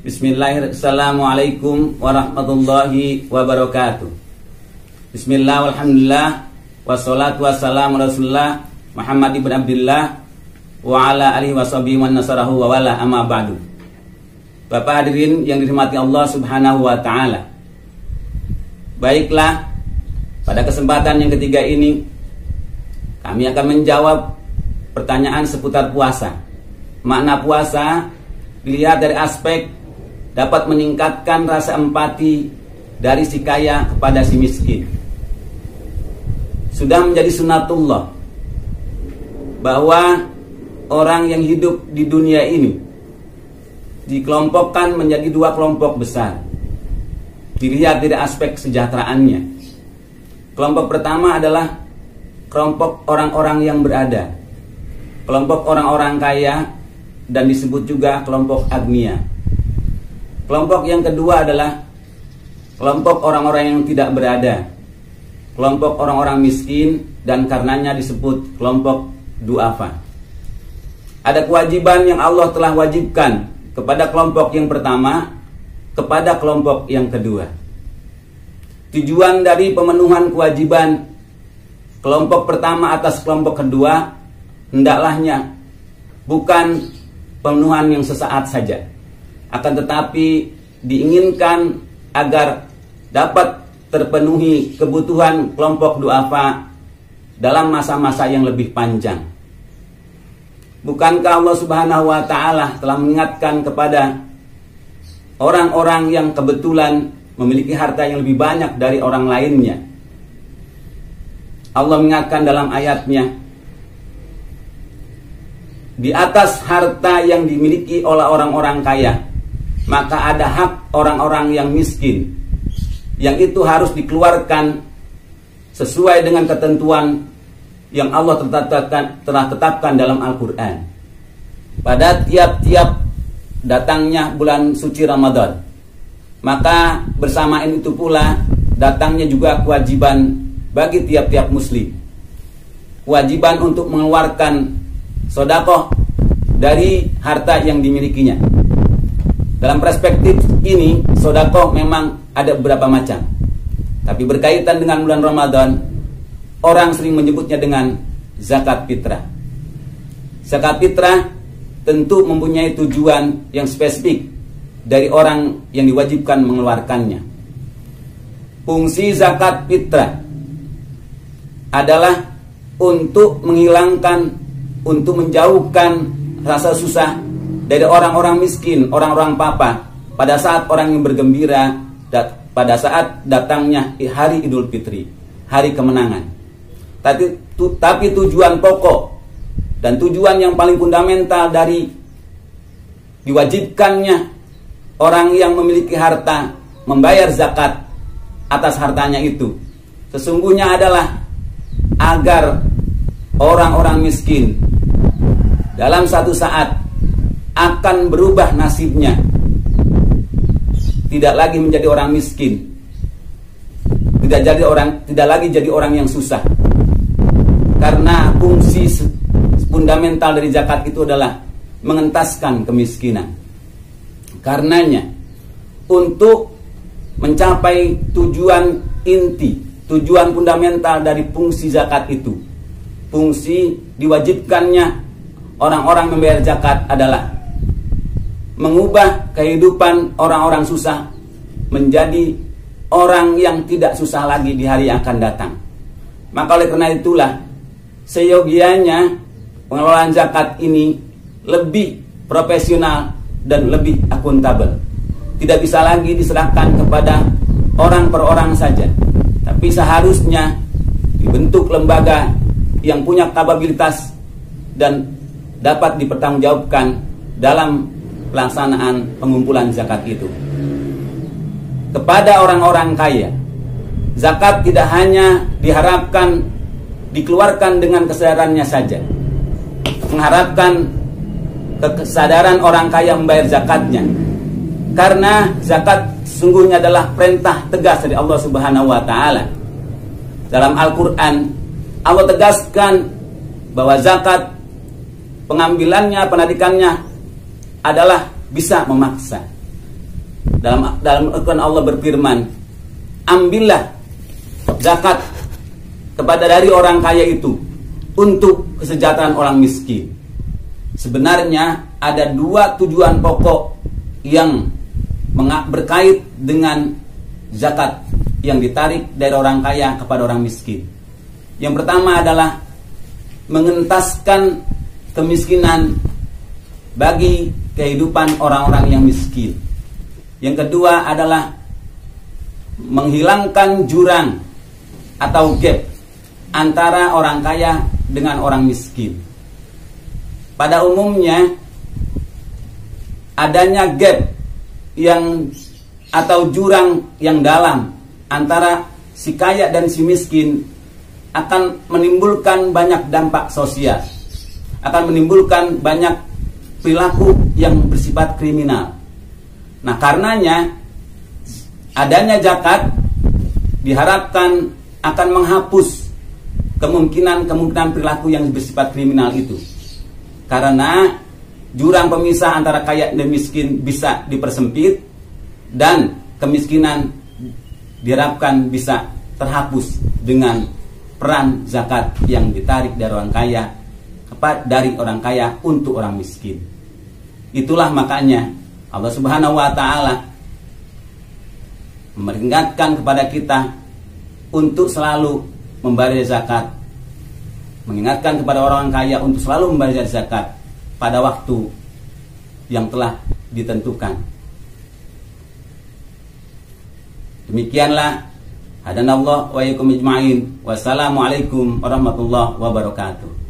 Bismillahirrahmanirrahim. Assalamualaikum warahmatullahi wabarakatuh. Bismillah, walhamdulillah, wassalatu wassalamu rasulullah Muhammad ibn Abdullah wa ala alihi washabihi wa nasarahu wa wala amma ba'du. Bapak hadirin yang dirahmati Allah subhanahu wa ta'ala, baiklah, pada kesempatan yang ketiga ini kami akan menjawab pertanyaan seputar puasa. Makna puasa dilihat dari aspek dapat meningkatkan rasa empati dari si kaya kepada si miskin. Sudah menjadi sunatullah bahwa orang yang hidup di dunia ini dikelompokkan menjadi dua kelompok besar. Dilihat dari aspek kesejahteraannya. Kelompok pertama adalah kelompok orang-orang yang berada, kelompok orang-orang kaya, dan disebut juga kelompok agnia. Kelompok yang kedua adalah kelompok orang-orang yang tidak berada, kelompok orang-orang miskin, dan karenanya disebut kelompok du'afa. Ada kewajiban yang Allah telah wajibkan kepada kelompok yang pertama, kepada kelompok yang kedua. Tujuan dari pemenuhan kewajiban kelompok pertama atas kelompok kedua hendaklahnya bukan pemenuhan yang sesaat saja, akan tetapi diinginkan agar dapat terpenuhi kebutuhan kelompok du'afa dalam masa-masa yang lebih panjang. Bukankah Allah subhanahu wa ta'ala telah mengingatkan kepada orang-orang yang kebetulan memiliki harta yang lebih banyak dari orang lainnya? Allah mengingatkan dalam ayatnya, di atas harta yang dimiliki oleh orang-orang kaya, maka ada hak orang-orang yang miskin, yang itu harus dikeluarkan sesuai dengan ketentuan yang Allah telah tetapkan dalam Al-Quran. Pada tiap-tiap datangnya bulan suci Ramadan, maka bersamaan itu pula datangnya juga kewajiban bagi tiap-tiap muslim, kewajiban untuk mengeluarkan sedekah dari harta yang dimilikinya. Dalam perspektif ini, sedekah memang ada beberapa macam, tapi berkaitan dengan bulan Ramadan, orang sering menyebutnya dengan zakat fitrah. Zakat fitrah tentu mempunyai tujuan yang spesifik dari orang yang diwajibkan mengeluarkannya. Fungsi zakat fitrah adalah untuk menghilangkan, untuk menjauhkan rasa susah dari orang-orang miskin, orang-orang papa pada saat orang yang bergembira, pada saat datangnya hari Idul Fitri, hari kemenangan. Tapi tujuan pokok dan tujuan yang paling fundamental dari diwajibkannya orang yang memiliki harta membayar zakat atas hartanya itu sesungguhnya adalah agar orang-orang miskin dalam satu saat akan berubah nasibnya, tidak lagi menjadi orang miskin, tidak lagi jadi orang yang susah. Karena fungsi fundamental dari zakat itu adalah mengentaskan kemiskinan. Karenanya, untuk mencapai tujuan inti, tujuan fundamental dari fungsi zakat itu, fungsi diwajibkannya orang-orang membayar zakat adalah mengubah kehidupan orang-orang susah menjadi orang yang tidak susah lagi di hari yang akan datang. Maka oleh karena itulah seyogianya pengelolaan zakat ini lebih profesional dan lebih akuntabel. Tidak bisa lagi diserahkan kepada orang per orang saja, tapi seharusnya dibentuk lembaga yang punya kapabilitas dan dapat dipertanggungjawabkan dalam pelaksanaan pengumpulan zakat itu. Kepada orang-orang kaya, zakat tidak hanya diharapkan dikeluarkan dengan kesadarannya saja, mengharapkan kesadaran orang kaya membayar zakatnya, karena zakat sesungguhnya adalah perintah tegas dari Allah Subhanahu wa ta'ala. Dalam Al-Quran, Allah tegaskan bahwa zakat pengambilannya, penarikannya adalah bisa memaksa. Dalam Al-Quran Allah berfirman, ambillah zakat kepada dari orang kaya itu untuk kesejahteraan orang miskin. Sebenarnya ada dua tujuan pokok yang berkait dengan zakat yang ditarik dari orang kaya kepada orang miskin. Yang pertama adalah mengentaskan kemiskinan bagi kehidupan orang-orang yang miskin. Yang kedua adalah menghilangkan jurang atau gap antara orang kaya dengan orang miskin. Pada umumnya adanya gap yang atau jurang yang dalam antara si kaya dan si miskin akan menimbulkan banyak dampak sosial, akan menimbulkan banyak perilaku yang bersifat kriminal. Nah, karenanya adanya zakat diharapkan akan menghapus kemungkinan perilaku yang bersifat kriminal itu. Karena jurang pemisah antara kaya dan miskin bisa dipersempit dan kemiskinan diharapkan bisa terhapus dengan peran zakat yang ditarik dari orang kaya untuk orang miskin. Itulah makanya Allah Subhanahu wa taala memperingatkan kepada kita untuk selalu membayar zakat, mengingatkan kepada orang kaya untuk selalu membayar zakat pada waktu yang telah ditentukan. Demikianlah hadanallah wa iyyakum ajma'in. Wassalamualaikum warahmatullahi wabarakatuh.